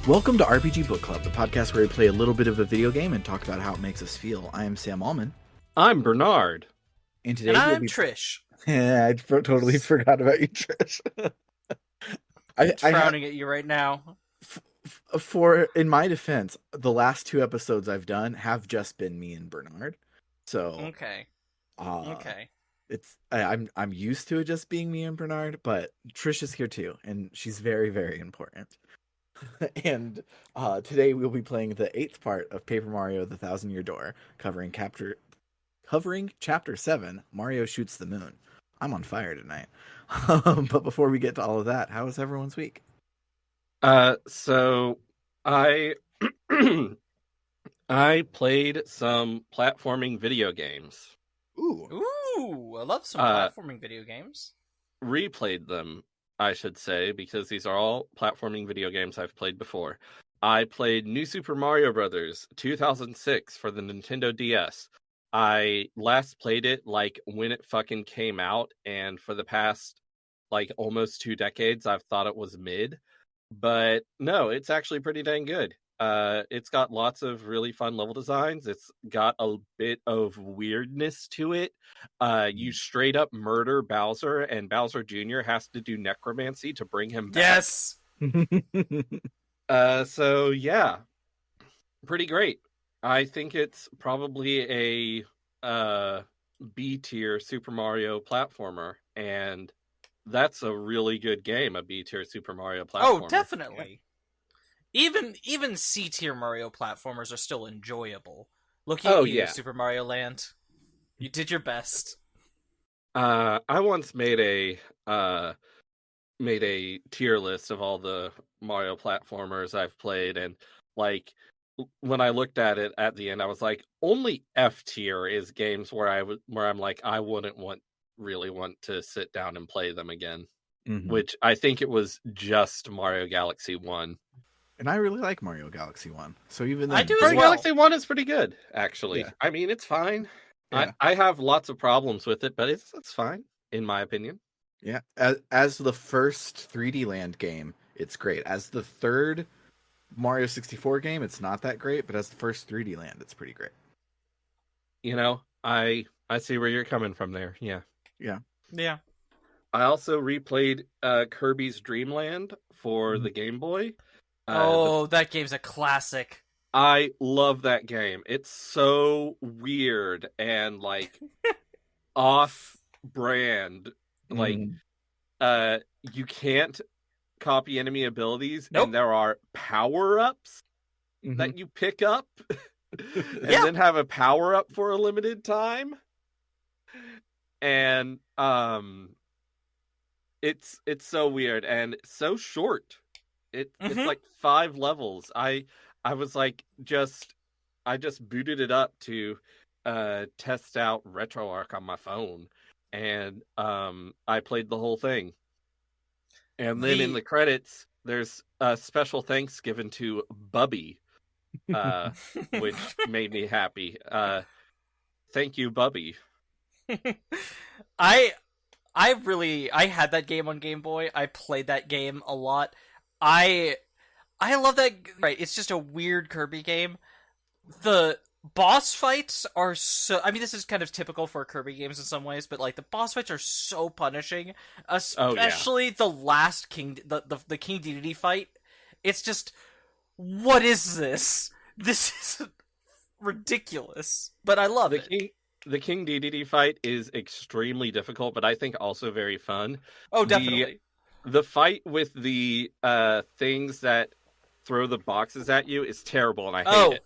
Welcome to RPG Book Club, the podcast where we play a little bit of a video game and talk about how it makes us feel. I am Sam Allman. I'm Bernard. And today And I'm Trish. Yeah, totally forgot about you, Trish. I'm frowning at you right now. In my defense, the last two episodes I've done have just been me and Bernard. So okay. I'm used to it just being me and Bernard, but Trish is here too, and she's very, very important. And today we'll be playing the 8th part of Paper Mario: The Thousand Year Door, covering Chapter 7, Mario Shoots the Moon. I'm on fire tonight. But before we get to all of that, how was everyone's week? So I I played some platforming video games. Ooh, I love some platforming video games. Replayed them, I should say, because these are all platforming video games I've played before. I played New Super Mario Bros. 2006 for the Nintendo DS. I last played it like when it fucking came out, and for the past like almost 2 decades I've thought it was mid. But no, it's actually pretty dang good. It's got lots of really fun level designs. It's got a bit of weirdness to it. You straight up murder Bowser, and Bowser Jr. has to do necromancy to bring him back. Yes! So yeah, pretty great. I think it's probably a B-tier Super Mario platformer, and that's a really good game, a B-tier Super Mario platformer. Oh, definitely. Even C-tier Mario platformers are still enjoyable. Looking at you, Super Mario Land. You did your best. I once made a tier list of all the Mario platformers I've played, and like when I looked at it at the end, I was like, only F tier is games where I'm like, I wouldn't really want to sit down and play them again. Mm-hmm. Which I think it was just Mario Galaxy 1. And I really like Mario Galaxy 1. So even then, I do as Mario well. Galaxy 1 is pretty good, actually. Yeah. I mean, it's fine. Yeah. I have lots of problems with it, but it's fine, in my opinion. Yeah. As the first 3D Land game, it's great. As the third Mario 64 game, it's not that great, but as the first 3D Land, it's pretty great. You know, I see where you're coming from there. Yeah. Yeah. I also replayed Kirby's Dream Land for the Game Boy. That game's a classic. I love that game. It's so weird and like off-brand. Like you can't copy enemy abilities, and there are power-ups that you pick up and then have a power-up for a limited time. And it's so weird and so short. It's like 5 levels. I was like I just booted it up to test out RetroArch on my phone, and I played the whole thing. And then in the credits, there's a special thanks given to Bubby, which made me happy. Thank you, Bubby. I had that game on Game Boy. I played that game a lot. I love that. Right, it's just a weird Kirby game. The boss fights are so... I mean, this is kind of typical for Kirby games in some ways, but like the boss fights are so punishing, especially the last King, the King Dedede fight. It's just, what is this? This is ridiculous, but I love it. The King Dedede fight is extremely difficult, but I think also very fun. Oh, definitely. The fight with the things that throw the boxes at you is terrible, and I hate it.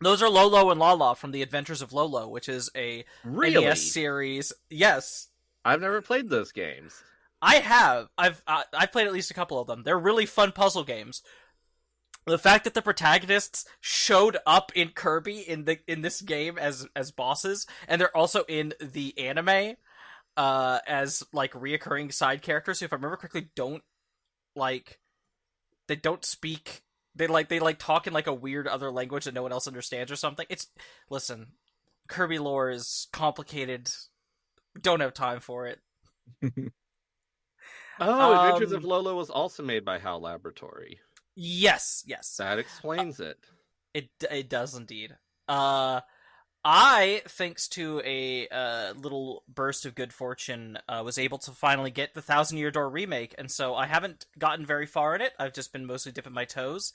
Those are Lolo and Lala from The Adventures of Lolo, which is a NES series. Yes. I've never played those games. I have. I've played at least a couple of them. They're really fun puzzle games. The fact that the protagonists showed up in Kirby in this game as bosses, and they're also in the anime as like reoccurring side characters, who, if I remember correctly, don't speak. They talk in like a weird other language that no one else understands or something. Listen, Kirby lore is complicated. Don't have time for it. Adventures of Lolo was also made by HAL Laboratory. Yes, yes. That explains it. It does indeed. Uh, I, thanks to a little burst of good fortune, was able to finally get the Thousand Year Door remake, and so I haven't gotten very far in it. I've just been mostly dipping my toes.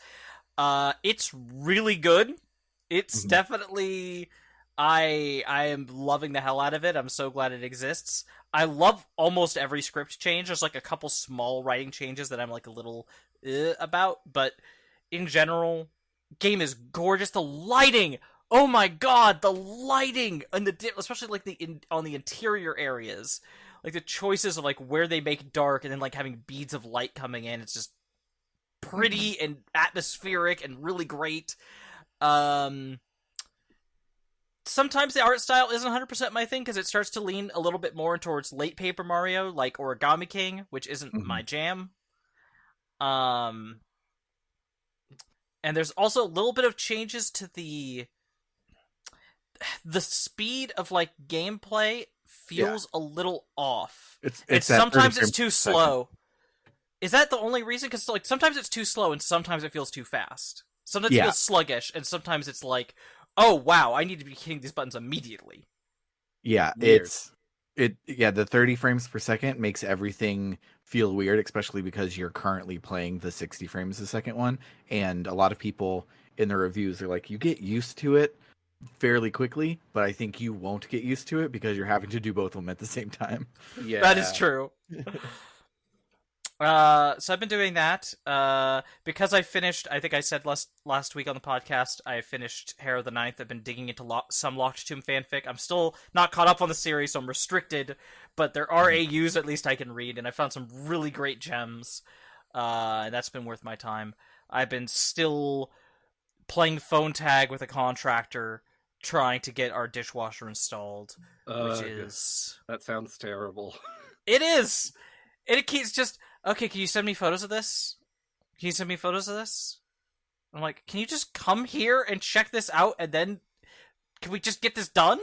It's really good. It's Mhm. definitely. I am loving the hell out of it. I'm so glad it exists. I love almost every script change. There's like a couple small writing changes that I'm like a little about, but in general, game is gorgeous. The lighting, oh my god, the lighting and especially like on the interior areas, like the choices of like where they make dark and then like having beads of light coming in. It's just pretty and atmospheric and really great. Um, Sometimes the art style isn't 100% my thing because it starts to lean a little bit more towards late Paper Mario, like Origami King, which isn't my Mhm. jam. Um, and there's also a little bit of changes to the speed of like gameplay Yeah, feels a little off. it's that 30 Sometimes it's frames too per second. slow. Is that the only reason? Because like sometimes it's too slow and sometimes it feels too fast. Sometimes it Yeah, feels sluggish and sometimes it's like, oh wow, I need to be hitting these buttons immediately. yeah, Weird. the 30 frames per second makes everything feel weird, especially because you're currently playing the 60 frames a second one, and a lot of people in the reviews are like, you get used to it fairly quickly, but I think you won't get used to it because you're having to do both of them at the same time. That is Yeah. true. So I've been doing that. Because I finished. I think I said last week on the podcast. I finished Hair of the Ninth. I've been digging into some Locked Tomb fanfic. I'm still not caught up on the series, so I'm restricted. But there are Mhm. AUs at least I can read, and I found some really great gems. And that's been worth my time. I've been still playing phone tag with a contractor, trying to get our dishwasher installed, which Ugh, is that sounds terrible. it is. And it keeps just okay. Can you send me photos of this? Can you send me photos of this? I'm like, can you just come here and check this out, and then can we just get this done?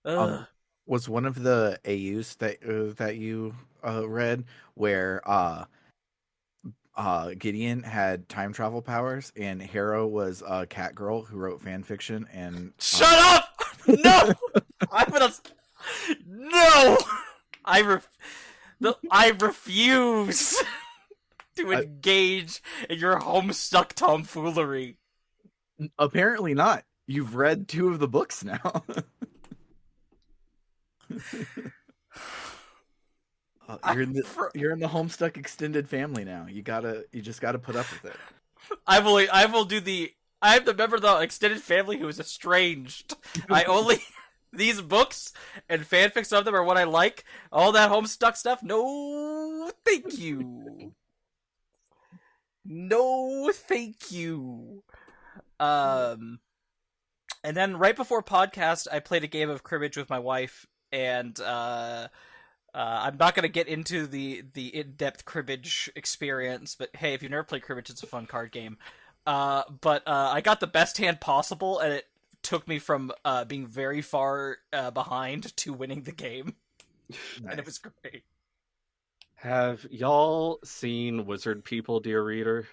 Um, Ugh. was one of the AUs that you read where Gideon had time travel powers and Harrow was a cat girl who wrote fan fiction and Shut up! No, I'm gonna. No, I ref... I refuse to uh, engage in your homestuck tomfoolery. apparently not. You've read two of the books now. I fr- You're in the Homestuck extended family now. You just gotta put up with it. I will do the. I'm the member of the extended family who is estranged. I only these books and fanfics of them are what I like. All that Homestuck stuff, no, thank you. No, thank you. Um, and then right before podcast, I played a game of cribbage with my wife, and I'm not gonna get into the in depth cribbage experience, but hey, if you've never played cribbage, it's a fun card game. But I got the best hand possible, and it took me from being very far behind to winning the game, and it was Nice. great. Have y'all seen Wizard People, dear reader?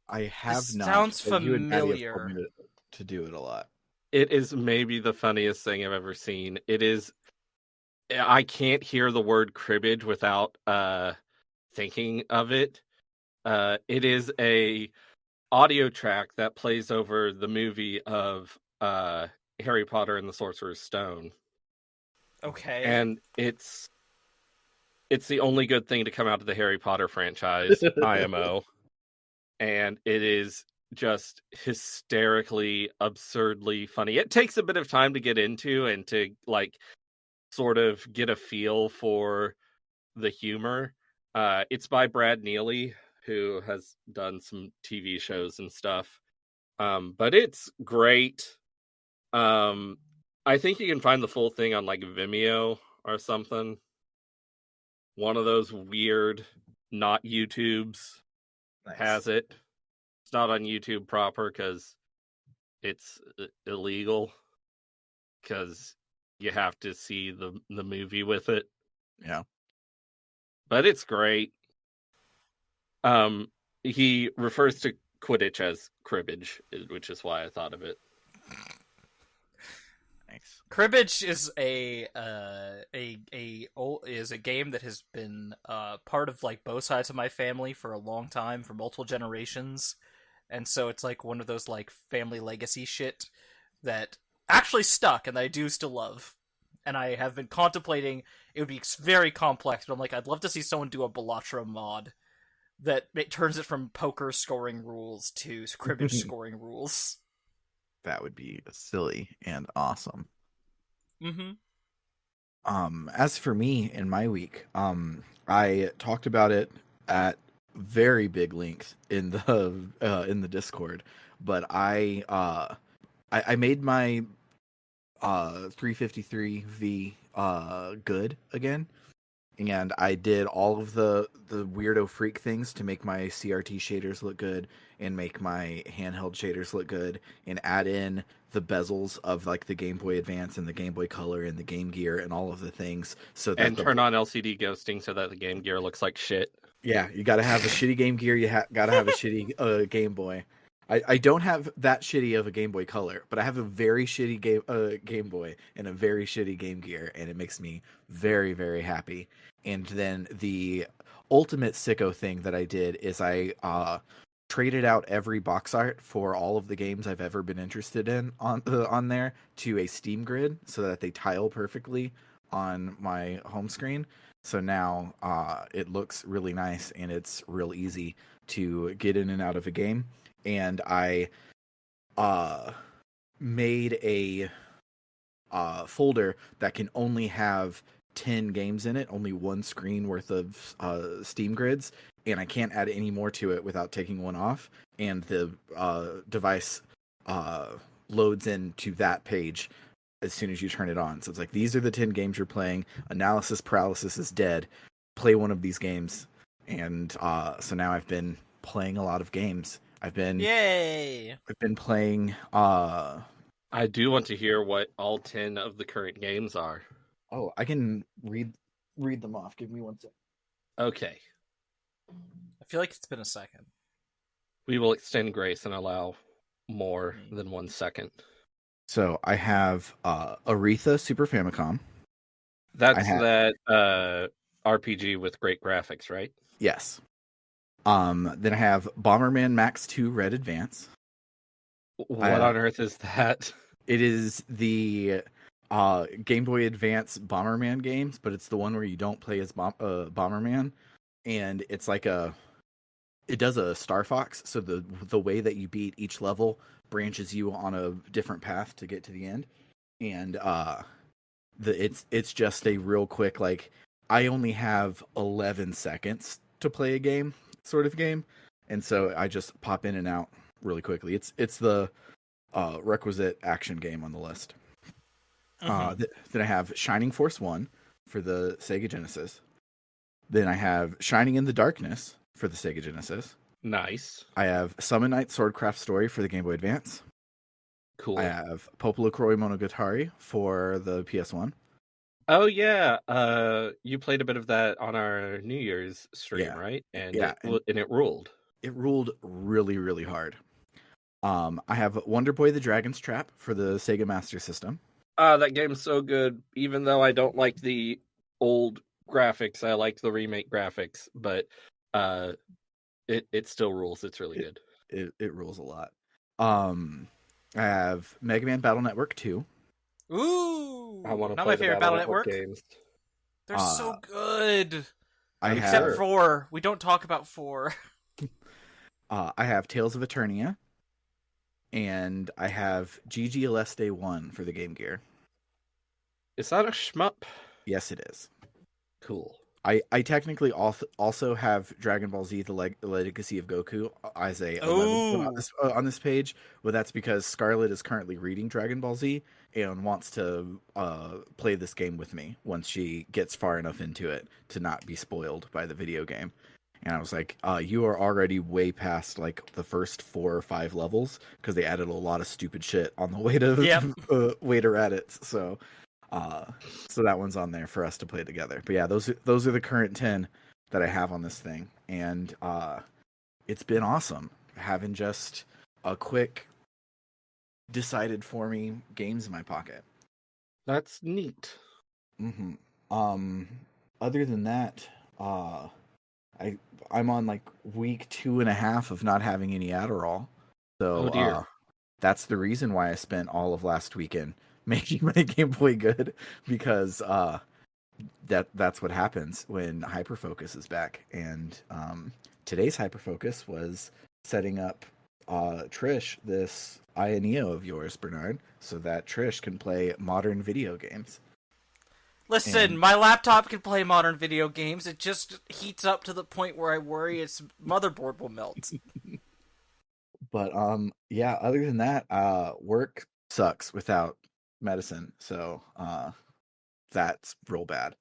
I This have not, sounds but you and Patty have told me familiar. to do it a lot. It is maybe the funniest thing I've ever seen. It is. I can't hear the word cribbage without thinking of it. It is a audio track that plays over the movie of Harry Potter and the Sorcerer's Stone, Okay. and it's the only good thing to come out of the Harry Potter franchise, IMO, and it is just hysterically, absurdly funny. It takes a bit of time to get into and to like sort of get a feel for the humor. It's by Brad Neely, who has done some TV shows and stuff. But it's great. Um, I think you can find the full thing on like Vimeo or something. One of those weird, not YouTube's Nice. has it. It's not on YouTube proper because it's illegal. Because you have to see the movie with it. Yeah. But it's great. Um, he refers to Quidditch as cribbage, which is why I thought of it. Thanks. Cribbage is is a game that has been part of like both sides of my family for a long time, for multiple generations, and so it's like one of those like family legacy shit that actually stuck and that I do still love. And I have been contemplating it would be very complex, but I'm like I'd love to see someone do a Balatro mod that turns it from poker scoring rules to cribbage scoring rules. That would be silly and awesome. Mm-hmm. As for me in my week, I talked about it at very big length in the Discord, but I made my 353V good again, and I did all of the weirdo freak things to make my CRT shaders look good and make my handheld shaders look good and add in the bezels of like the Game Boy Advance and the Game Boy Color and the Game Gear and all of the things so that And turn on LCD ghosting so that the Game Gear looks like shit. yeah, you got to have a shitty Game Gear, got to have a shitty Game Boy. I don't have that shitty of a Game Boy Color, but I have a very shitty Game Boy and a very shitty Game Gear, and it makes me very, very happy. And then the ultimate sicko thing that I did is I traded out every box art for all of the games I've ever been interested in on there to a Steam grid so that they tile perfectly on my home screen. So now it looks really nice and it's real easy to get in and out of a game. And I made a folder that can only have 10 games in it, only one screen worth of Steam grids, and I can't add any more to it without taking one off. And the device loads into that page as soon as you turn it on. So it's like, these are the 10 games you're playing. Analysis paralysis is dead. Play one of these games. And so now I've been playing a lot of games. Yay! I've been playing I do want to hear what all 10 of the current games are. oh, I can read them off. Give me one second. Okay. I feel like it's been a second. We will extend grace and allow more than 1 second. So I have Aretha Super Famicom. That's that RPG with great graphics, right? Yes. Then I have Bomberman Max 2 Red Advance. What on earth is that? It is the Game Boy Advance Bomberman games, but it's the one where you don't play as Bomberman, and it's like it does a Star Fox, so the way that you beat each level branches you on a different path to get to the end, and it's just a real quick, like, I only have 11 seconds to play a game sort of game, and so I just pop in and out really quickly. It's the requisite action game on the list. Then I have Shining Force 1 for the Sega Genesis. Then I have Shining in the Darkness for the Sega Genesis. Nice. I have Summon Night Swordcraft Story for the Game Boy Advance. Cool. I have Popolo Kuroi Monogatari for the PS1. Oh yeah, you played a bit of that on our New Year's stream, right? And it ruled. It ruled really, really hard. I have Wonder Boy the Dragon's Trap for the Sega Master System. That game's so good. Even though I don't like the old graphics, I like the remake graphics, but it still rules. It's really good. It rules a lot. I have Mega Man Battle Network 2. Ooh, I want to not play my favorite Battle Network games. They're so good. I Except have 4. We don't talk about 4. I have Tales of Eternia, and I have GG Aleste 1 for the Game Gear. Is that a shmup? Yes, it is. Cool. I technically also have Dragon Ball Z: The Legacy of Goku as a 11 on this page, but that's because Scarlett is currently reading Dragon Ball Z and wants to play this game with me once she gets far enough into it to not be spoiled by the video game. And I was like, you are already way past like the first 4 or 5 levels because they added a lot of stupid shit on the way to way to Reddit. So that one's on there for us to play together. But yeah, those are the current 10 that I have on this thing. And it's been awesome having just a quick, decided for me games in my pocket. That's neat. Mm-hmm. Um, Other than that, uh, I I'm on like week 2.5 of not having any Adderall, Oh so dear. that's the reason why I spent all of last weekend making my Game Boy good because that's what happens when hyperfocus is back. And today's hyperfocus was setting up Trish this Aya Neo of yours, Bernard, so that Trish can play modern video games. Listen, And my laptop can play modern video games. It just heats up to the point where I worry its motherboard will melt. but yeah, other than that, work sucks without medicine, so that's real bad.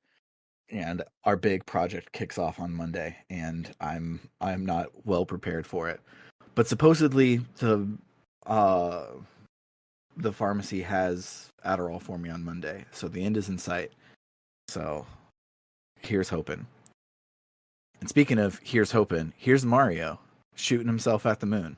And our big project kicks off on Monday, and I'm not well prepared for it. But supposedly uh the pharmacy has Adderall for me on Monday, so the end is in sight. So here's hoping. And speaking of here's hoping, here's Mario shooting himself at the moon.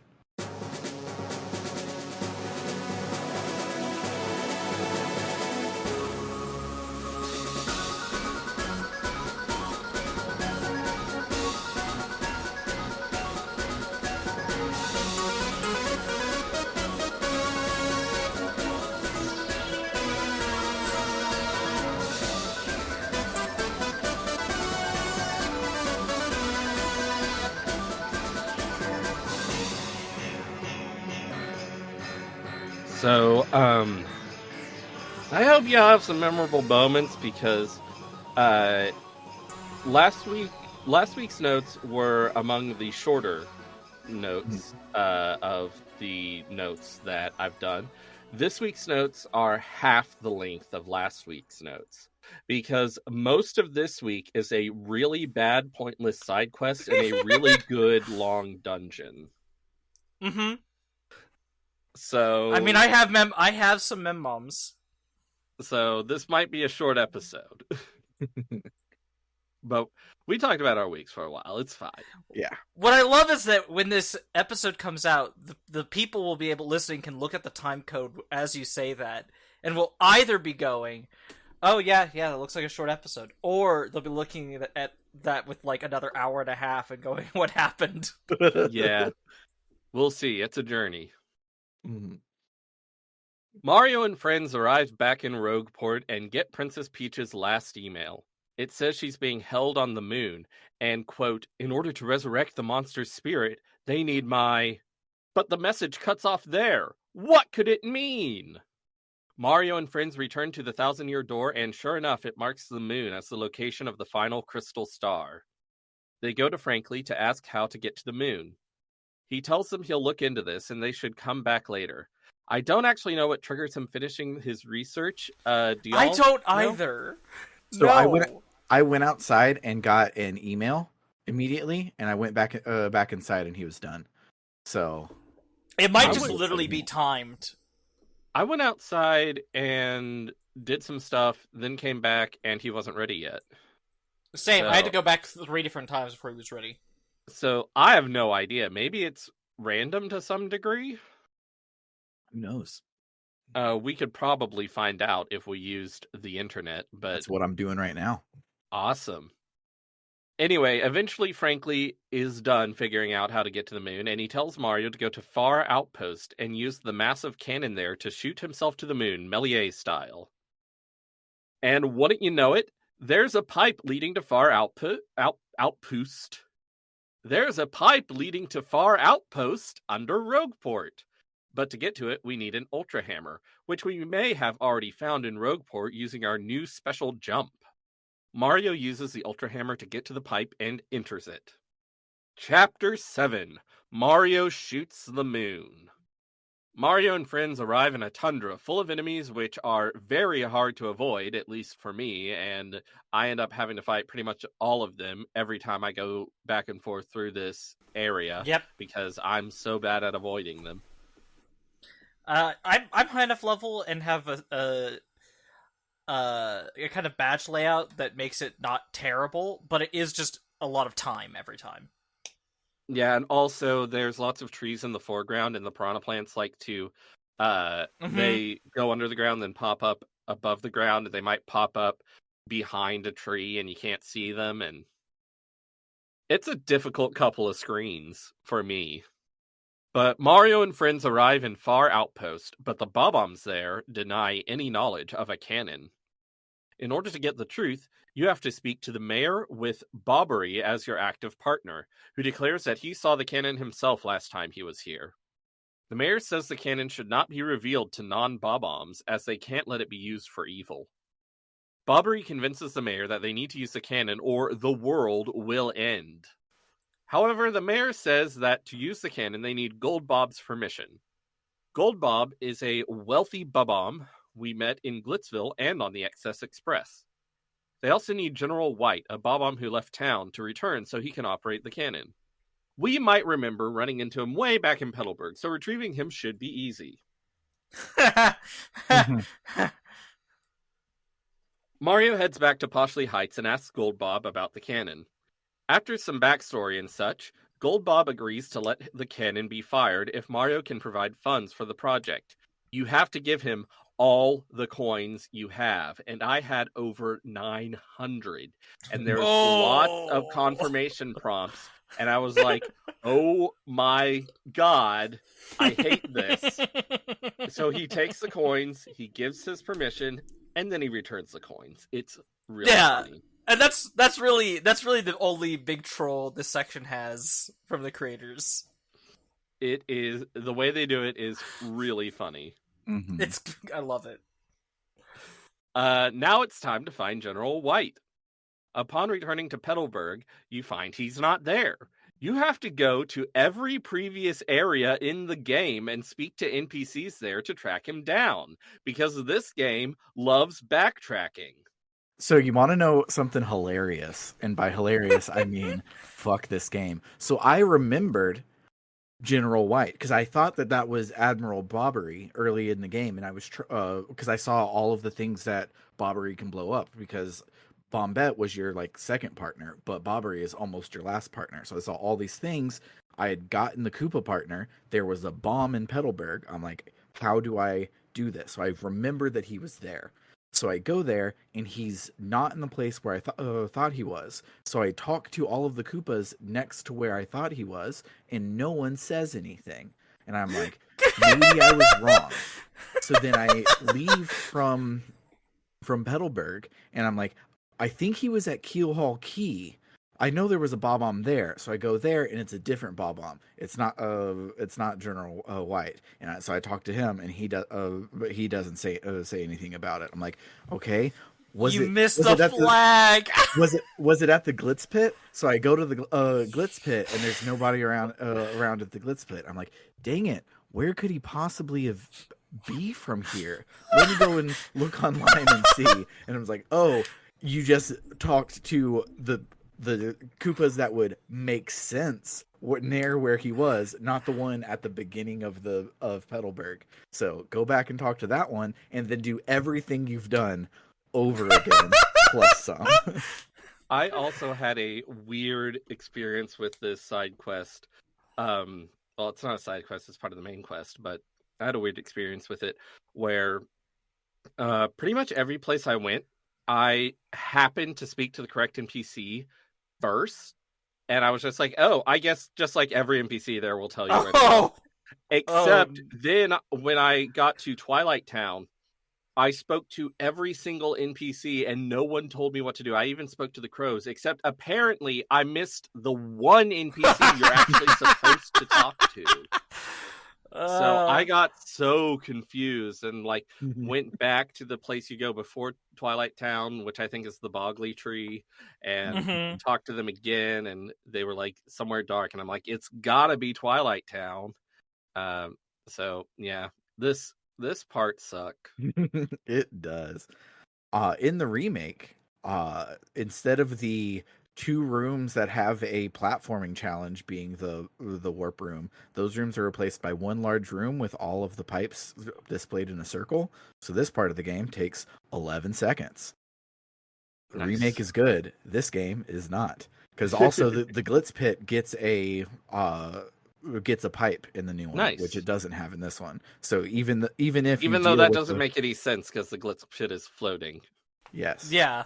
So, I hope you have some memorable moments because uh, last week's notes were among the shorter notes of the notes that I've done. This week's notes are half the length of last week's notes because most of this week is a really bad pointless side quest and a really good long dungeon. Mm-hmm. So I mean, I have some mem moms. So this might be a short episode. But we talked about our weeks for a while. It's fine. Yeah. What I love is that when this episode comes out, the people will be able listening can look at the time code as you say that, and will either be going, "Oh yeah, that looks like a short episode," or they'll be looking at that with like another hour and a half and going, "What happened?" Yeah. We'll see. It's a journey. Mhm. Mario and friends arrive back in Rogueport and get Princess Peach's last email. It says she's being held on the moon, and, quote, in order to resurrect the monster's spirit, they need my... But the message cuts off there. What could it mean? Mario and friends return to the Thousand-Year Door, and sure enough, it marks the moon as the location of the final crystal star. They go to Frankly to ask how to get to the moon. He tells them he'll look into this, and they should come back later. I don't actually know what triggers him finishing his research. Do y'all I don't know? either. So No. I went outside and got an email immediately, and I went back inside, and he was done. So It might I just would- literally be timed. I went outside and did some stuff, then came back, and he wasn't ready yet. Same. So, I had to go back 3 different times before he was ready. So I have no idea. Maybe it's random to some degree. who knows? We could probably find out if we used the internet, but That's what I'm doing right now. awesome. Anyway, eventually Frankly is done figuring out how to get to the moon, and he tells Mario to go to Far Outpost and use the massive cannon there to shoot himself to the moon, Méliès style. And wouldn't you know it, there's a pipe leading to Outpost. There's a pipe leading to Far Outpost under Rogueport. But to get to it, we need an Ultra Hammer, which we may have already found in Rogueport using our new special jump. Mario uses the Ultra Hammer to get to the pipe and enters it. Chapter 7: Mario Shoots the Moon. Mario and friends arrive in a tundra full of enemies which are very hard to avoid, at least for me, and I end up having to fight pretty much all of them every time I go back and forth through this area. Yep. Because I'm so bad at avoiding them. I'm high enough level and have a kind of badge layout that makes it not terrible, but it is just a lot of time every time. Yeah, and also there's lots of trees in the foreground, and the piranha plants like to they go under the ground, then pop up above the ground, and they might pop up behind a tree, and you can't see them, and it's a difficult couple of screens for me. But Mario and friends arrive in Far Outpost, but the Bob-ombs there deny any knowledge of a cannon. In order to get the truth, you have to speak to the mayor with Bobbery as your active partner, who declares that he saw the cannon himself last time he was here. The mayor says the cannon should not be revealed to non-Bob-ombs, as they can't let it be used for evil. Bobbery convinces the mayor that they need to use the cannon or the world will end. However, the mayor says that to use the cannon, they need Gold Bob's permission. Gold Bob is a wealthy Bob-omb we met in Glitzville and on the Excess Express. They also need General White, a Bob-omb who left town, to return so he can operate the cannon. We might remember running into him way back in Petalburg, so retrieving him should be easy. Mario heads back to Poshley Heights and asks Gold Bob about the cannon. After some backstory and such, Gold Bob agrees to let the cannon be fired if Mario can provide funds for the project. You have to give him all the coins you have, and I had over 900. And there's lots of confirmation prompts, and I was like, oh my god, I hate this. So he takes the coins, he gives his permission, and then he returns the coins. It's really funny. And that's really the only big troll this section has from the creators. It is, the way they do it is really funny. Mm-hmm. I love it. Now it's time to find General White. Upon returning to Petalburg, you find he's not there. You have to go to every previous area in the game and speak to NPCs there to track him down, because this game loves backtracking. So you want to know something hilarious, and by hilarious I mean fuck this game. So I remembered General White because I thought that was Admiral Bobbery early in the game, and I was because I saw all of the things that Bobbery can blow up, because Bombette was your like second partner, but Bobbery is almost your last partner. So I saw all these things. I had gotten the Koopa partner. There was a bomb in Petalburg. I'm like, how do I do this? So I remembered that he was there. So I go there, and he's not in the place where I thought he was. So I talk to all of the Koopas next to where I thought he was, and no one says anything. And I'm like, maybe I was wrong. So then I leave from Petalburg, and I'm like, I think he was at Keel Hall Key. I know there was a Bob-omb there, so I go there, and it's a different Bob-omb. It's not General White, and so I talk to him, and he does, but he doesn't say anything about it. I'm like, okay, missed the flag. Was it at the Glitz Pit? So I go to the Glitz Pit, and there's nobody around at the Glitz Pit. I'm like, dang it, where could he possibly be from here? Let me go and look online and see. And I was like, oh, you just talked to the Koopas that would make sense near where he was, not the one at the beginning of Petalburg. So go back and talk to that one, and then do everything you've done over again plus some. I also had a weird experience with this side quest. Well, it's not a side quest, it's part of the main quest, but I had a weird experience with it where pretty much every place I went, I happened to speak to the correct NPC first, and I was just like, oh, I guess just like every NPC there will tell you where to go. Except then when I got to Twilight Town, I spoke to every single NPC and no one told me what to do. I even spoke to the crows, except apparently I missed the one NPC you're actually supposed to talk to. So I got so confused and like went back to the place you go before Twilight Town, which I think is the Bogley Tree, and talked to them again, and they were like somewhere dark, and I'm like, it's gotta be Twilight Town. So yeah, this part suck. It does. In the remake, instead of the 2 rooms that have a platforming challenge being the warp room, those rooms are replaced by 1 large room with all of the pipes displayed in a circle. So this part of the game takes 11 seconds. The remake is good. This game is not. Because also the Glitz Pit gets a pipe in the new one, which Nice. it doesn't have in this one. So even if you Even though deal that with doesn't make any sense because the glitz pit is floating. yes, Yeah.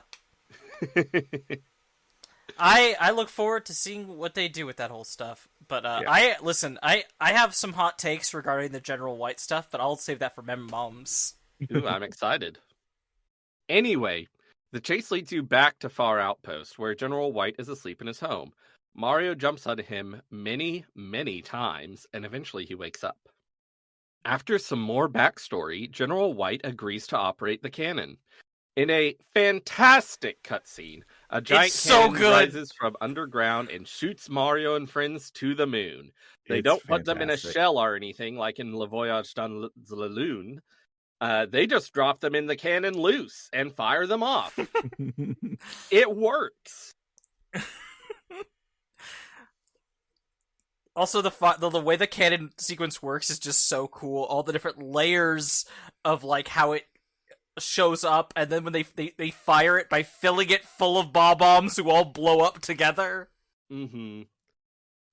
I look forward to seeing what they do with that whole stuff. But Yeah. I have some hot takes regarding the General White stuff, but I'll save that for moms. Ooh, I'm excited. Anyway, the chase leads you back to Far Outpost, where General White is asleep in his home. Mario jumps on him many, many times, and eventually he wakes up. After some more backstory, General White agrees to operate the cannon. In a fantastic cutscene, a giant It's so cannon good. rises from underground and shoots Mario and friends to the moon. They It's don't put them in a fantastic. shell or anything like in Le Voyage dans la Lune. They just drop them in the cannon loose and fire them off. It works. Also, the way the cannon sequence works is just so cool. All the different layers of like how it shows up, and then when they fire it by filling it full of bombs who all blow up together. Mm-hmm.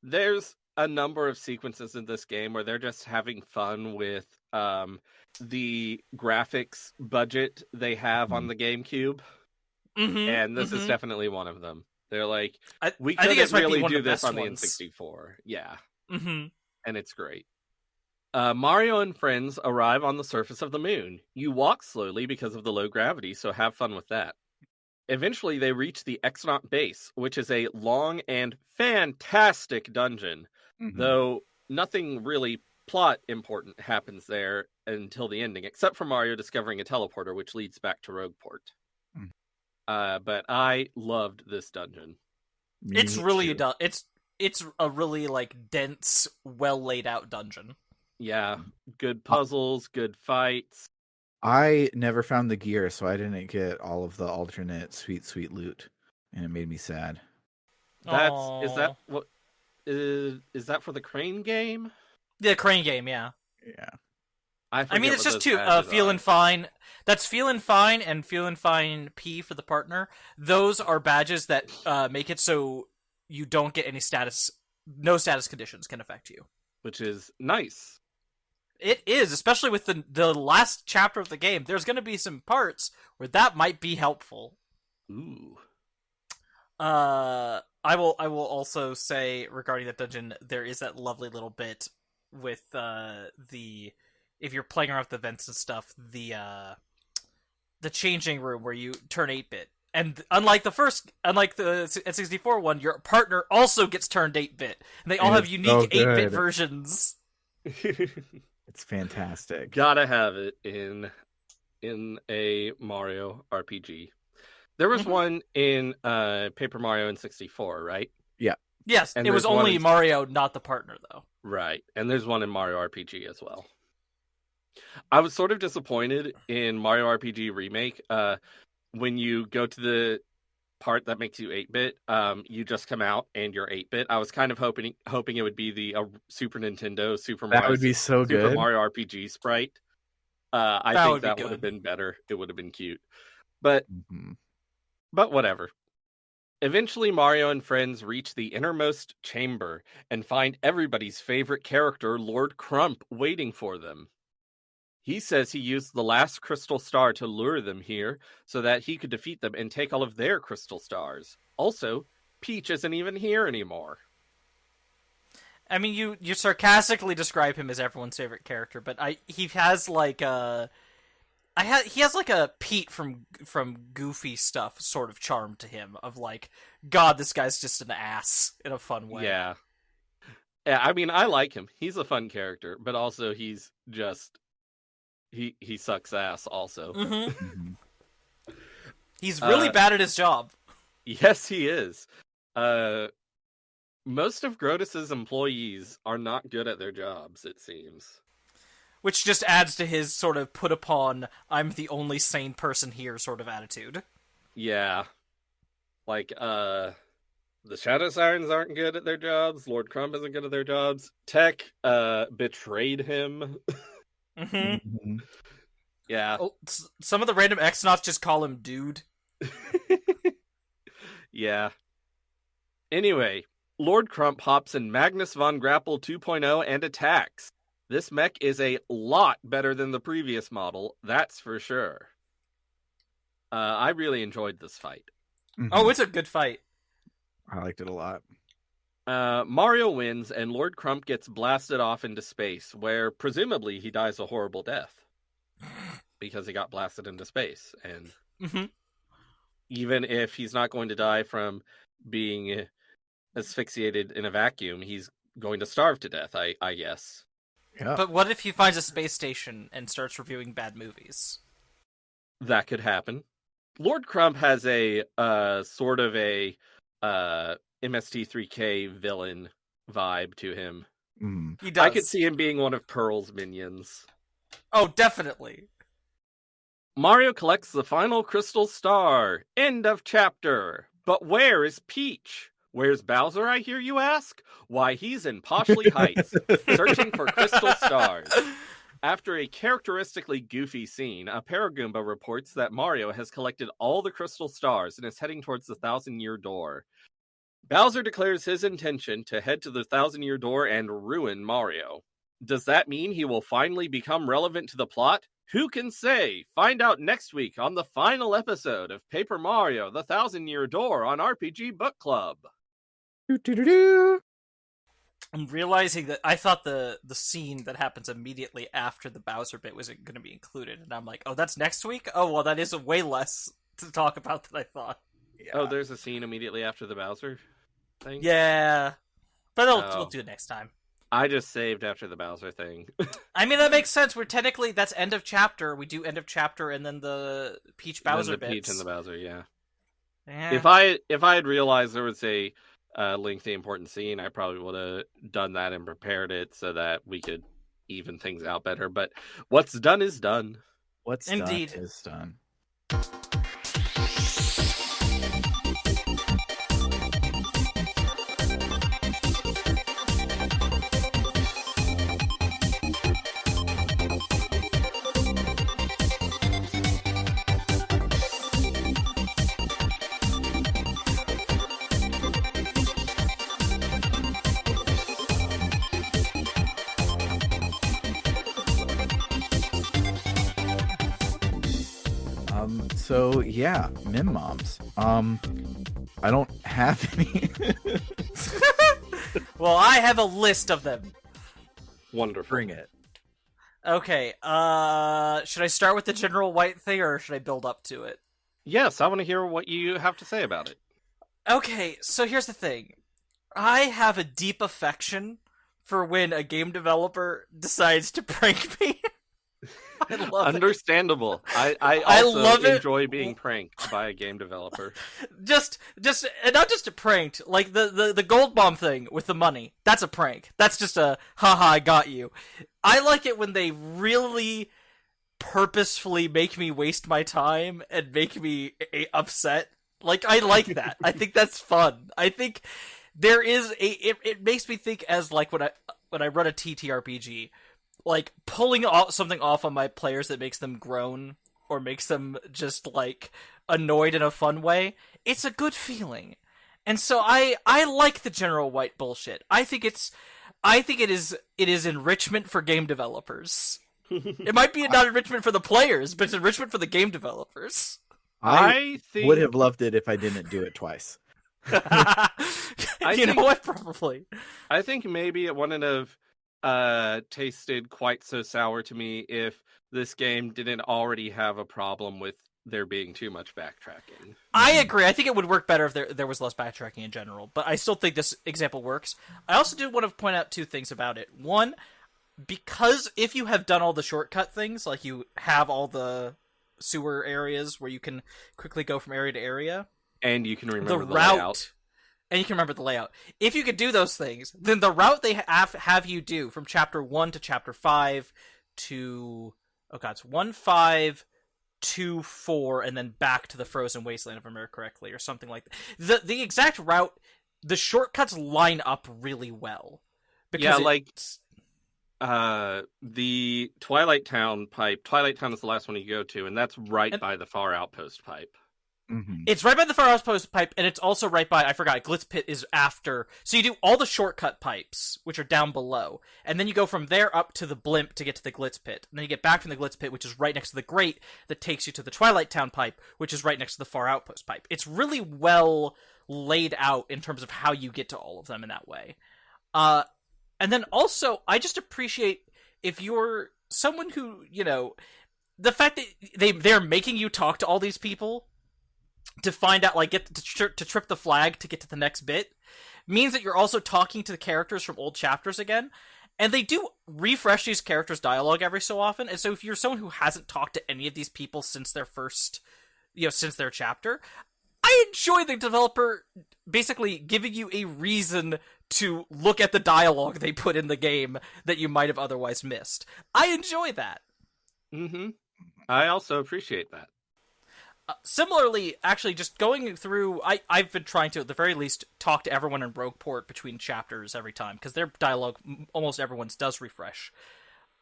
There's a number of sequences in this game where they're just having fun with the graphics budget they have on the GameCube, and this is definitely one of them. They're like, we couldn't really do this on the N64. Yeah. And it's great. Mario and friends arrive on the surface of the moon. You walk slowly because of the low gravity, so have fun with that. Eventually, they reach the Exnaut base, which is a long and fantastic dungeon, though nothing really plot important happens there until the ending, except for Mario discovering a teleporter, which leads back to Rogueport. But I loved this dungeon. It's really it's a really like dense, well laid out dungeon. Yeah, good puzzles, good fights. I never found the gear, so I didn't get all of the alternate sweet loot, and it made me sad. Is that for the Crane game? The Crane game, yeah. Yeah. I mean, it's just two feeling fine. That's feeling fine and feeling fine P for the partner. Those are badges that make it so you don't get any status. No status conditions can affect you, which is nice. It is, especially with the last chapter of the game. There's going to be some parts where that might be helpful. Ooh. I will also say regarding that dungeon, there is that lovely little bit with if you're playing around with the vents and stuff, the changing room where you turn 8-bit. And unlike the N64 one, your partner also gets turned 8-bit. And they all have unique 8-bit versions. It's fantastic. Gotta have it in a Mario RPG. There was one in Paper Mario N64, right? Yeah. Yes, and it was only Mario, not the partner, though. Right, and there's one in Mario RPG as well. I was sort of disappointed in Mario RPG Remake. When you go to the part that makes you 8-bit, you just come out and you're 8-bit. I was kind of hoping it would be the Super Nintendo Super Mario. That would be so good. Super Mario RPG sprite. I think that would have been better. It would have been cute, but whatever. Eventually, Mario and friends reach the innermost chamber and find everybody's favorite character, Lord Crump, waiting for them. He says he used the last crystal star to lure them here so that he could defeat them and take all of their crystal stars. Also, Peach isn't even here anymore. I mean, you sarcastically describe him as everyone's favorite character, but he has like a Pete from Goofy stuff sort of charm to him of like, God, this guy's just an ass in a fun way. Yeah, I mean, I like him. He's a fun character, but also he's just he sucks ass also. He's really bad at his job. Yes, he is. Most of Grotus's employees are not good at their jobs, it seems. Which just adds to his sort of put upon, I'm the only sane person here sort of attitude. Yeah. Like, the Shadow Sirens aren't good at their jobs, Lord Crump isn't good at their jobs, Tech, betrayed him. Yeah. Oh, some of the random Exnauts just call him dude. Yeah. Anyway, Lord Crump hops in Magnus von Grapple 2.0 and attacks. This mech is a lot better than the previous model, that's for sure. I really enjoyed this fight. Oh, it's a good fight. I liked it a lot. Mario wins, and Lord Crump gets blasted off into space, where presumably he dies a horrible death. Because he got blasted into space. And even if he's not going to die from being asphyxiated in a vacuum, he's going to starve to death, I guess. Yeah. But what if he finds a space station and starts reviewing bad movies? That could happen. Lord Crump has a sort of a MST3K villain vibe to him. He does. I could see him being one of Pearl's minions. Oh, definitely. Mario collects the final crystal star. End of chapter. But where is Peach? Where's Bowser, I hear you ask? Why, he's in Poshley Heights, searching for crystal stars. After a characteristically goofy scene, a Paragoomba reports that Mario has collected all the crystal stars and is heading towards the Thousand-Year Door. Bowser declares his intention to head to the Thousand-Year Door and ruin Mario. Does that mean he will finally become relevant to the plot? Who can say? Find out next week on the final episode of Paper Mario: The Thousand-Year Door on RPG Book Club. I'm realizing that I thought the scene that happens immediately after the Bowser bit wasn't going to be included, and I'm like, oh, that's next week? Oh, well, that is way less to talk about than I thought. Yeah. Oh, there's a scene immediately after the Bowser thing? Yeah. But we'll do it next time. I just saved after the Bowser thing. I mean, that makes sense. We're technically, that's end of chapter. We do end of chapter and then the Peach Bowser bits. bits. Peach and the Bowser, yeah. Yeah. If I had realized there was a lengthy important scene, I probably would have done that and prepared it so that we could even things out better. But what's done is done. What's Indeed. done is done. So yeah, Mim Moms. I don't have any. Well, I have a list of them. Wonderful. Bring it. Okay, should I start with the general white thing, or should I build up to it? Yes, I want to hear what you have to say about it. Okay, so here's the thing. I have a deep affection for when a game developer decides to prank me. I love Understandable. I I also love it. enjoy being pranked by a game developer. Just and not just a prank, like the gold bomb thing with the money. That's a prank. That's just a haha, I got you. I like it when they really purposefully make me waste my time and make me upset. Like, I like that. I think that's fun. I think there is it makes me think as like when I run a TTRPG, like pulling something off on my players that makes them groan or makes them just like annoyed in a fun way. It's a good feeling. And so I like the general white bullshit. I think it is enrichment for game developers. It might be not enrichment for the players, but it's enrichment for the game developers. I think would have loved it if I didn't do it twice. You know what? Probably. I think maybe it wouldn't have tasted quite so sour to me if this game didn't already have a problem with there being too much backtracking. I agree. I think it would work better if there was less backtracking in general, but I still think this example works. I also do want to point out two things about it. One, because if you have done all the shortcut things, like you have all the sewer areas where you can quickly go from area to area, and you can remember the route, layout. And you can remember the layout. If you could do those things, then the route they have you do from chapter 1 to chapter 5 to it's 1, 5, 2, 4, and then back to the Frozen Wasteland, if I remember correctly, or something like that. The exact route, the shortcuts line up really well. Because the Twilight Town pipe. Twilight Town is the last one you go to, and that's right by the Far Outpost pipe. Mm-hmm. It's right by the far outpost pipe, and it's also right by, I forgot, Glitz Pit is after. So you do all the shortcut pipes, which are down below, and then you go from there up to the blimp to get to the Glitz Pit. And then you get back from the Glitz Pit, which is right next to the grate that takes you to the Twilight Town pipe, which is right next to the far outpost pipe. It's really well laid out in terms of how you get to all of them in that way. And then also, I just appreciate if you're someone who, the fact that they're making you talk to all these people to find out, like, get to trip the flag to get to the next bit, means that you're also talking to the characters from old chapters again. And they do refresh these characters' dialogue every so often. And so if you're someone who hasn't talked to any of these people since their first, since their chapter, I enjoy the developer basically giving you a reason to look at the dialogue they put in the game that you might have otherwise missed. I enjoy that. Mm-hmm. I also appreciate that. Similarly, actually, just going through, I've been trying to, at the very least, talk to everyone in Rogueport between chapters every time, because their dialogue, almost everyone's, does refresh.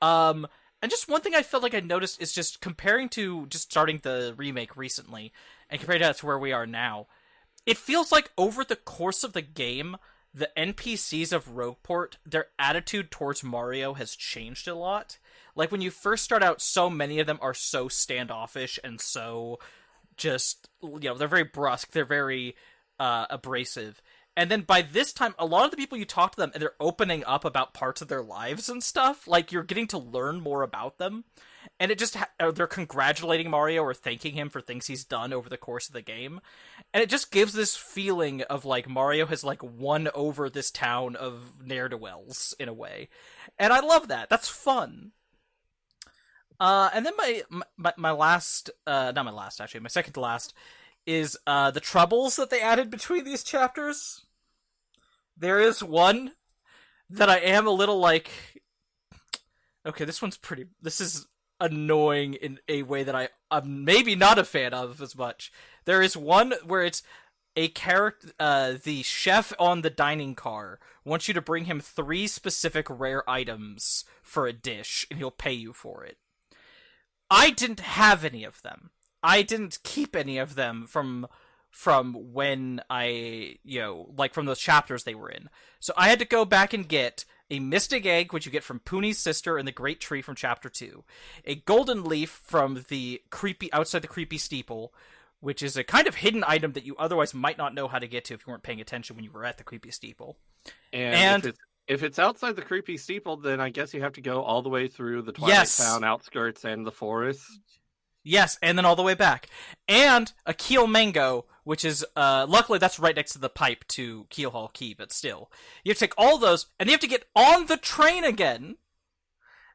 And just one thing I felt like I noticed is just comparing to just starting the remake recently, and comparing that to where we are now, it feels like over the course of the game, the NPCs of Rogueport, their attitude towards Mario has changed a lot. Like, when you first start out, so many of them are so standoffish and so just, they're very brusque, they're very abrasive. And then by this time, a lot of the people you talk to them, and they're opening up about parts of their lives and stuff. Like, you're getting to learn more about them. And it just, they're congratulating Mario or thanking him for things he's done over the course of the game. And it just gives this feeling of, like, Mario has, like, won over this town of ne'er-do-wells, in a way. And I love that. That's fun. And then my last, not my last, actually, my second to last, is the troubles that they added between these chapters. There is one that I am a little like, okay, this is annoying in a way that I'm maybe not a fan of as much. There is one where it's a character, the chef on the dining car wants you to bring him 3 specific rare items for a dish, and he'll pay you for it. I didn't have any of them. I didn't keep any of them from when I, from those chapters they were in. So I had to go back and get a mystic egg, which you get from Pooney's sister in the Great Tree from Chapter 2. A golden leaf from the outside the creepy steeple, which is a kind of hidden item that you otherwise might not know how to get to if you weren't paying attention when you were at the creepy steeple. And if it's outside the creepy steeple, then I guess you have to go all the way through the Twilight Town outskirts and the forest. Yes, and then all the way back. And a Keel Mango, which is, luckily that's right next to the pipe to Keel Hall Key, but still. You have to take all those, and you have to get on the train again,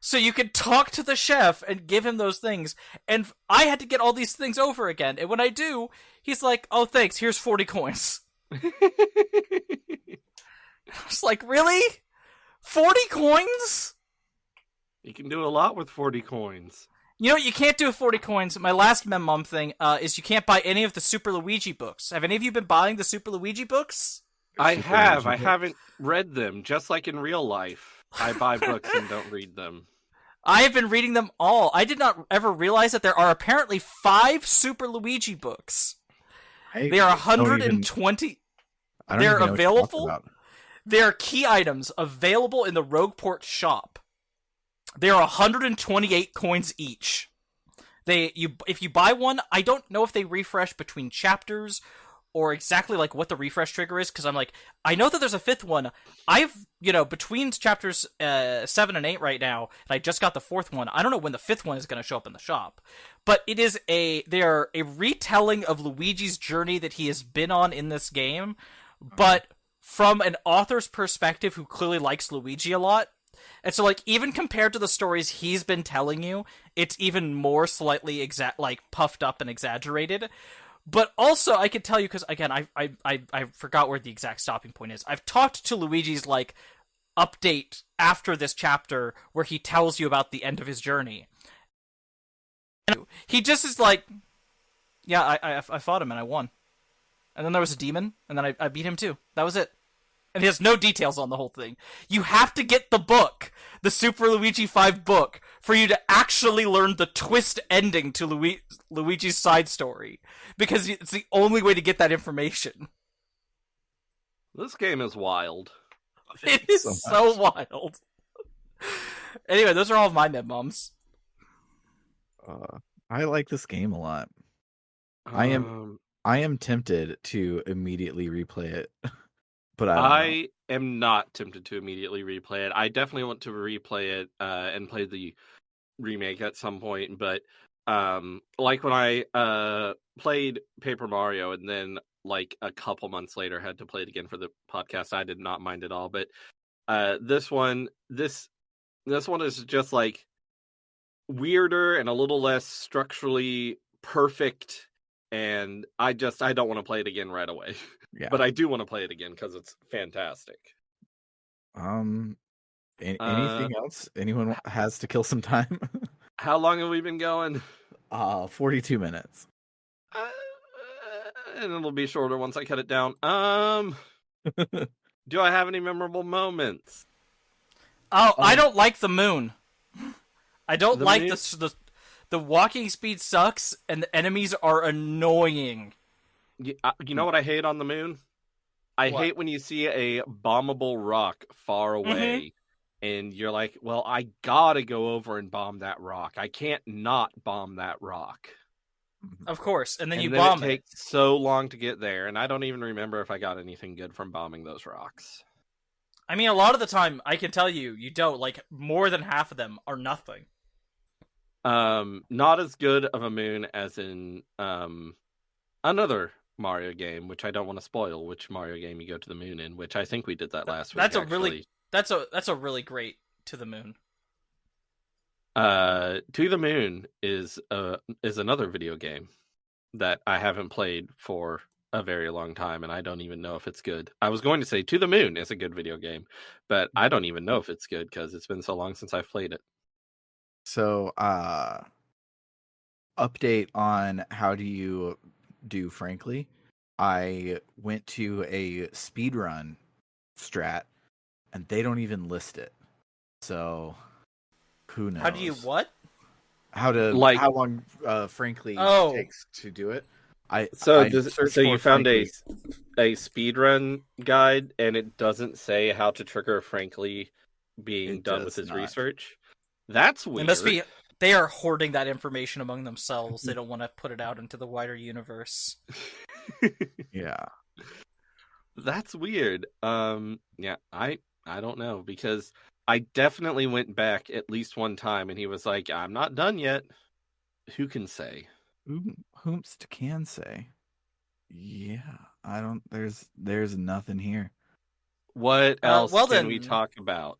so you can talk to the chef and give him those things. And I had to get all these things over again, and when I do, he's like, oh thanks, here's 40 coins. I was like, really? 40 coins? You can do a lot with 40 coins. You know what you can't do with 40 coins? My last mem thing is you can't buy any of the Super Luigi books. Have any of you been buying the Super Luigi books? I have. I haven't read them. Just like in real life, I buy books and don't read them. I have been reading them all. I did not ever realize that there are apparently 5 Super Luigi books. They are 120. They're available. They are key items available in the Rogueport shop. They are 128 coins each. If you buy one, I don't know if they refresh between chapters or exactly like what the refresh trigger is, because I'm like, I know that there's a 5th one. I've, between chapters 7 and 8 right now, and I just got the 4th one. I don't know when the 5th one is going to show up in the shop. But they are a retelling of Luigi's journey that he has been on in this game, but from an author's perspective who clearly likes Luigi a lot. And so, like, even compared to the stories he's been telling you, it's even more slightly puffed up and exaggerated. But also, I can tell you, because, again, I forgot where the exact stopping point is. I've talked to Luigi's, update after this chapter where he tells you about the end of his journey. And he just is like, yeah, I fought him and I won. And then there was a demon, and then I beat him too. That was it. And he has no details on the whole thing. You have to get the book, the Super Luigi 5 book, for you to actually learn the twist ending to Luigi's side story, because it's the only way to get that information. This game is wild. It is so wild. Anyway, those are all of my med moms. I like this game a lot. I am tempted to immediately replay it, but I am not tempted to immediately replay it. I definitely want to replay it and play the remake at some point. But like when I played Paper Mario and then like a couple months later had to play it again for the podcast, I did not mind at all. But this one is just like weirder and a little less structurally perfect, and I don't want to play it again right away. Yeah. But I do want to play it again because it's fantastic. Anything else anyone has to kill some time? How long have we been going? 42 minutes. And it'll be shorter once I cut it down. Do I have any memorable moments? Oh, I don't like the moon. I don't like moon? the walking speed sucks, and the enemies are annoying. You know what I hate on the moon? I hate when you see a bombable rock far away, and you're like, well, I gotta go over and bomb that rock. I can't not bomb that rock. Of course, and then you then bomb it. Takes so long to get there, and I don't even remember if I got anything good from bombing those rocks. I mean, a lot of the time, I can tell you don't. Like, more than half of them are nothing. Not as good of a moon as in another Mario game, which I don't want to spoil, which Mario game you go to the moon in, which I think we did that last week. That's a really great To the Moon. To the Moon is another video game that I haven't played for a very long time, and I don't even know if it's good. I was going to say To the Moon is a good video game, but I don't even know if it's good because it's been so long since I've played it. So, update on how do you do, frankly. I went to a speedrun strat, and they don't even list it. So, who knows? How do you what? How long, frankly, takes to do it. So you found a speedrun guide, and it doesn't say how to trigger frankly being done with his research? That's weird. It must be they are hoarding that information among themselves. They don't want to put it out into the wider universe. Yeah. That's weird. Yeah, I don't know, because I definitely went back at least one time and he was like, I'm not done yet. Who can say? Whomst can say. Yeah, I don't there's nothing here. What else can we talk about?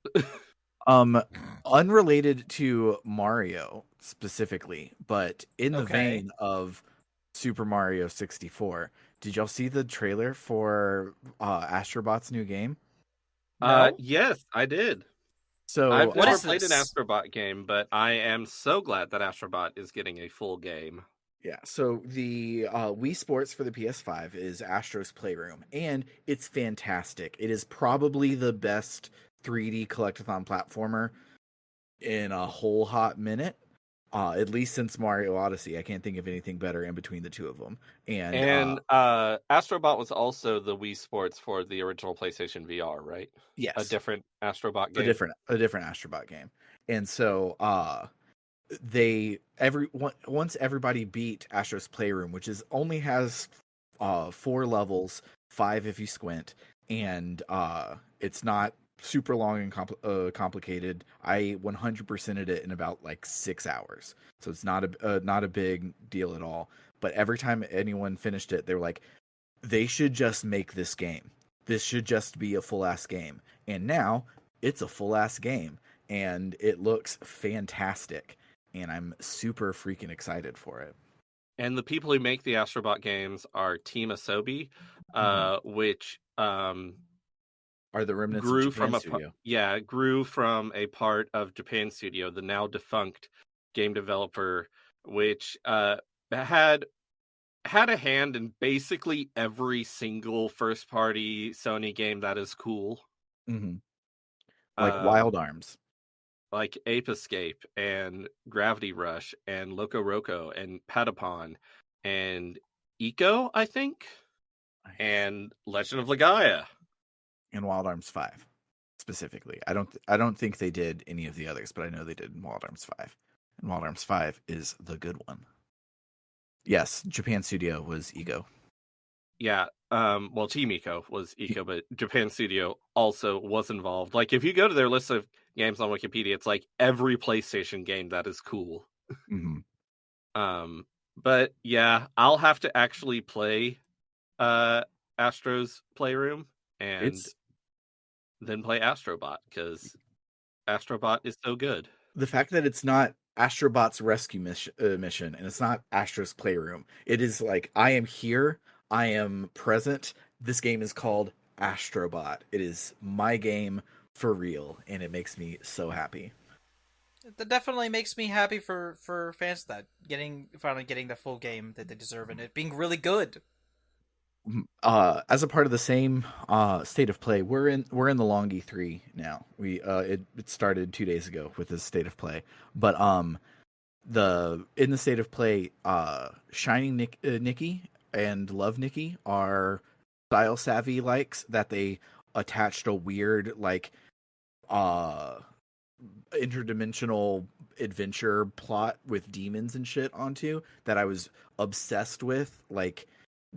Unrelated to Mario specifically, but in the vein of Super Mario 64. Did y'all see the trailer for Astrobot's new game? No? Yes, I did. So I've never played an Astrobot game, but I am so glad that Astrobot is getting a full game. Yeah, so the Wii Sports for the PS5 is Astro's Playroom, and it's fantastic. It is probably the best 3D collectathon platformer in a whole hot minute. At least since Mario Odyssey. I can't think of anything better in between the two of them. And Astrobot was also the Wii Sports for the original PlayStation VR, right? Yes. A different Astrobot game. A different Astrobot game. And so once everybody beat Astro's Playroom, which only has 4 levels, 5 if you squint, and it's not super long and complicated. I 100%ed it in about like 6 hours, so it's not a big deal at all. But every time anyone finished it, they were like, they should just make this game. This should just be a full ass game. And now it's a full ass game, and it looks fantastic. And I'm super freaking excited for it. And the people who make the Astrobot games are Team Asobi, which are the remnants grew of Japan from Studio. Grew from a part of Japan Studio, the now defunct game developer, which had a hand in basically every single first party Sony game that is cool. Mm-hmm. Like Wild Arms. like Ape Escape and Gravity Rush and Loco Roco and Patapon and Eco, I think, and Legend of Legaia. And Wild Arms 5 specifically. I don't think they did any of the others, but I know they did in Wild Arms 5. And Wild Arms 5 is the good one. Yes, Japan Studio was Ego. Yeah, well, Team Eco was Eco, but Japan Studio also was involved. Like, if you go to their list of games on Wikipedia, it's like every PlayStation game that is cool. Mm-hmm. But yeah, I'll have to actually play Astro's Playroom and then play Astrobot, because Astrobot is so good. The fact that it's not Astrobot's rescue mission and it's not Astro's Playroom. It is like, I am here, I am present. This game is called Astrobot. It is my game for real, and it makes me so happy. That definitely makes me happy for fans of that finally getting the full game that they deserve and it being really good. As a part of the same state of play, we're in the long E3 now. It started 2 days ago with this state of play, but the in the state of play, Shining Nikki and Love Nikki are style savvy likes that they attached a weird like uh interdimensional adventure plot with demons and shit onto that I was obsessed with. Like,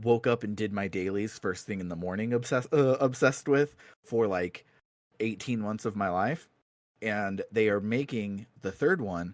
woke up and did my dailies first thing in the morning, obsessed with for like 18 months of my life. And they are making the third one,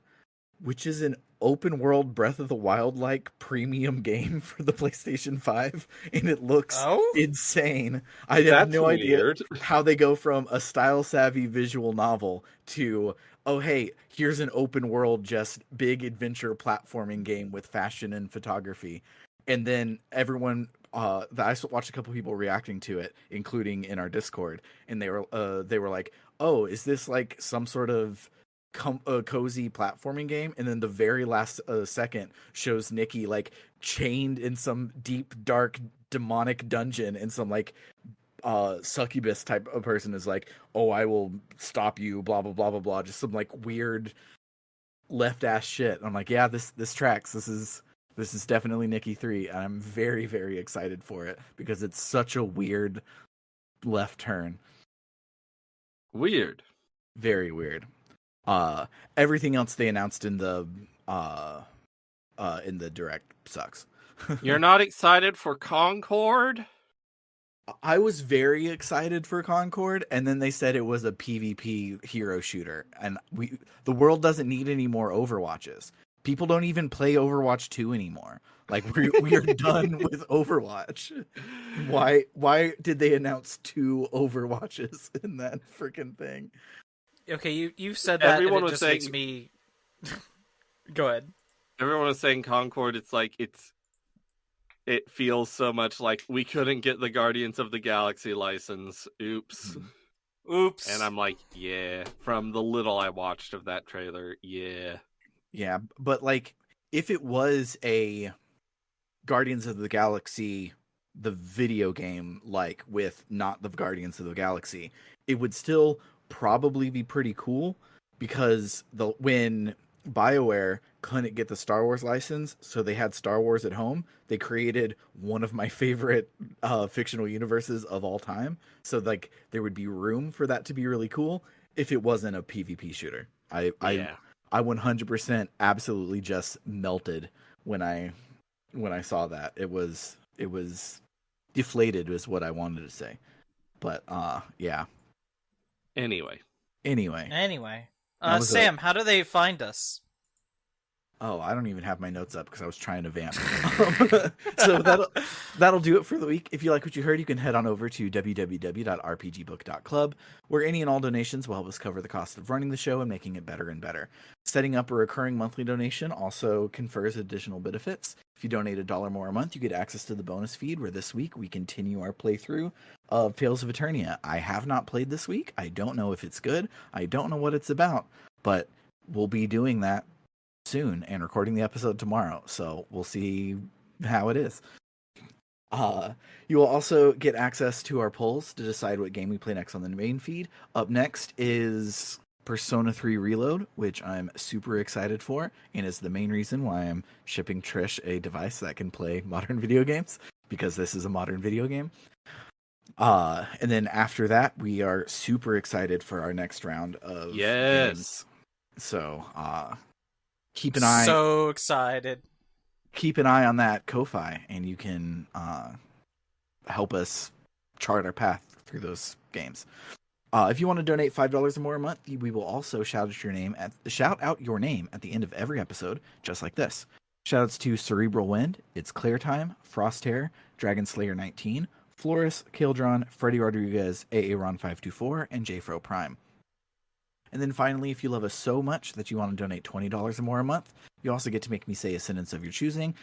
which is an open world Breath of the Wild like premium game for the PlayStation 5, and it looks insane. I have no idea how they go from a style savvy visual novel to, oh hey, here's an open world just big adventure platforming game with fashion and photography. And then everyone I watched a couple people reacting to it, including in our Discord, and they were like, "Oh, is this like some sort of cozy platforming game?" And then the very last second shows Nikki like chained in some deep dark demonic dungeon, and some like succubus type of person is like, "Oh, I will stop you," blah blah blah blah blah, just some like weird left ass shit. And I'm like, yeah, this tracks. This is definitely Nikki 3, and I'm very very excited for it because it's such a weird left turn. Weird. Very weird. Everything else they announced in the direct sucks. You're not excited for Concord? I was very excited for Concord, and then they said it was a PvP hero shooter, and the world doesn't need any more Overwatches. People don't even play Overwatch 2 anymore. Like, we are done with Overwatch. Why did they announce 2 Overwatches in that freaking thing? Okay, you said that, everyone and it was just saying... makes me. Go ahead. Everyone was saying Concord. It's like it feels so much like we couldn't get the Guardians of the Galaxy license. Oops. Oops. And I'm like, yeah. From the little I watched of that trailer, yeah. Yeah, but like, if it was a Guardians of the Galaxy, the video game, like with not the Guardians of the Galaxy, it would still probably be pretty cool, because when BioWare couldn't get the Star Wars license, so they had Star Wars at home, they created one of my favorite fictional universes of all time. So like, there would be room for that to be really cool if it wasn't a PvP shooter. I 100% absolutely just melted when I saw that. It was deflated is what I wanted to say. But yeah. Anyway. Sam, how do they find us? Oh, I don't even have my notes up because I was trying to vamp. So that'll do it for the week. If you like what you heard, you can head on over to www.rpgbook.club, where any and all donations will help us cover the cost of running the show and making it better and better. Setting up a recurring monthly donation also confers additional benefits. If you donate $1 more a month, you get access to the bonus feed, where this week we continue our playthrough of Tales of Eternia. I have not played this week. I don't know if it's good. I don't know what it's about, but we'll be doing that soon and recording the episode tomorrow, so we'll see how it is. You will also get access to our polls to decide what game we play next on the main feed. Up next is Persona 3 Reload, which I'm super excited for, and is the main reason why I'm shipping Trish a device that can play modern video games, because this is a modern video game. And then after that, we are super excited for our next round of games. So, keep an eye So excited. keep an eye on that Ko-Fi, and you can help us chart our path through those games. If you want to donate $5 or more a month, we will also shout out your name at the end of every episode, just like this. Shoutouts to Cerebral Wind, It's Clear Time, Frosthair, Dragon Slayer 19, Floris, Kildron, Freddy Rodriguez, Aaron524, and JFro Prime. And then finally, if you love us so much that you want to donate $20 or more a month, you also get to make me say a sentence of your choosing.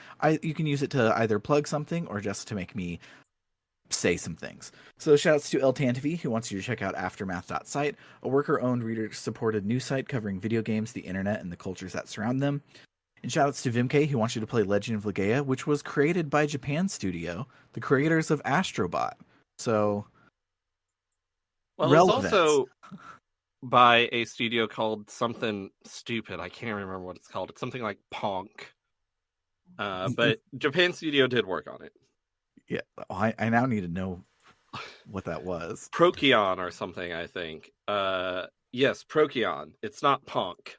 You can use it to either plug something or just to make me say some things. So shoutouts to El Tantavi, who wants you to check out aftermath.site, a worker-owned, reader-supported news site covering video games, the internet, and the cultures that surround them. And shoutouts to Vimke, who wants you to play Legend of Legaia, which was created by Japan Studio, the creators of Astrobot. So, well, relevant. It's also by a studio called something stupid. I can't remember what it's called. It's something like Ponk. But Japan Studio did work on it. Yeah, I now need to know what that was. Procyon or something, I think. Yes, Procyon. It's not Ponk.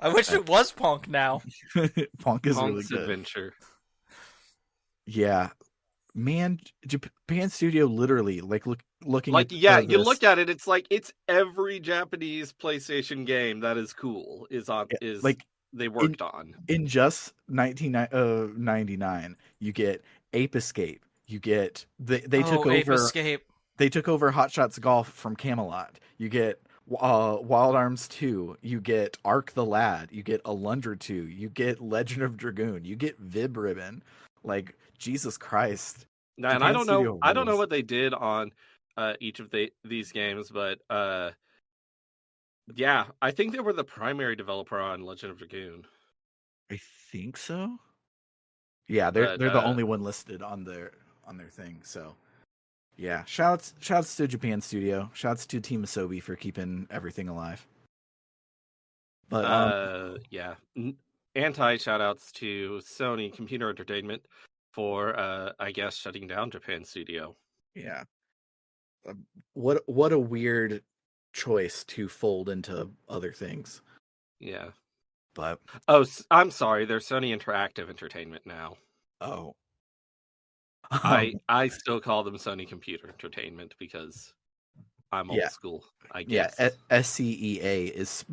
I wish it was Punk now. Ponk is really Punk's good. Adventure. Yeah, man, Japan Studio literally looking like at yeah, this, you look at it, it's like it's every Japanese PlayStation game that is cool they worked on. In just 1999, you get Ape Escape. You get they took over Ape Escape. They took over Hot Shots Golf from Camelot. You get Wild Arms 2. You get Ark the Lad. You get Alundra 2. You get Legend of Dragoon. You get Vib Ribbon. Like, Jesus Christ. And I don't know what they did on each of these games, but yeah, I think they were the primary developer on Legend of Dragoon. I think so. Yeah, they're the only one listed on their thing. So, yeah, shouts to Japan Studio. Shouts to Team Asobi for keeping everything alive. But yeah, anti shoutouts to Sony Computer Entertainment for I guess shutting down Japan Studio. Yeah, what a weird choice to fold into other things. Yeah. But I'm sorry, they're Sony Interactive Entertainment now. Oh. I still call them Sony Computer Entertainment because I'm old school, I guess. Yeah, SCEA is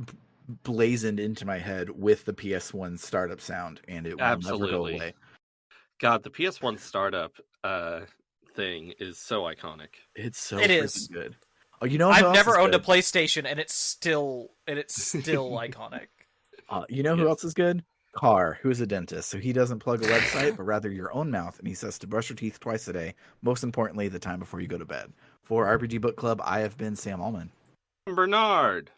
blazoned into my head with the PS1 startup sound, and it will never go away. God, the PS1 startup thing is so iconic. It's so good. Oh, I've never owned a PlayStation, and it's still iconic. You know who else is good? Carr, who is a dentist, so he doesn't plug a website, but rather your own mouth, and he says to brush your teeth twice a day, most importantly, the time before you go to bed. For RPG Book Club, I have been Sam Allman. I'm Bernard.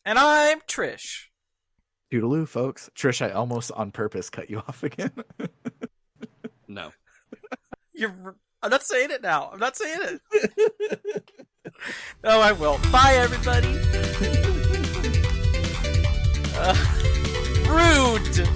And I'm Trish. Toodaloo, folks. Trish, I almost on purpose cut you off again. No. I'm not saying it now. I'm not saying it. No, I will. Bye, everybody. Rude.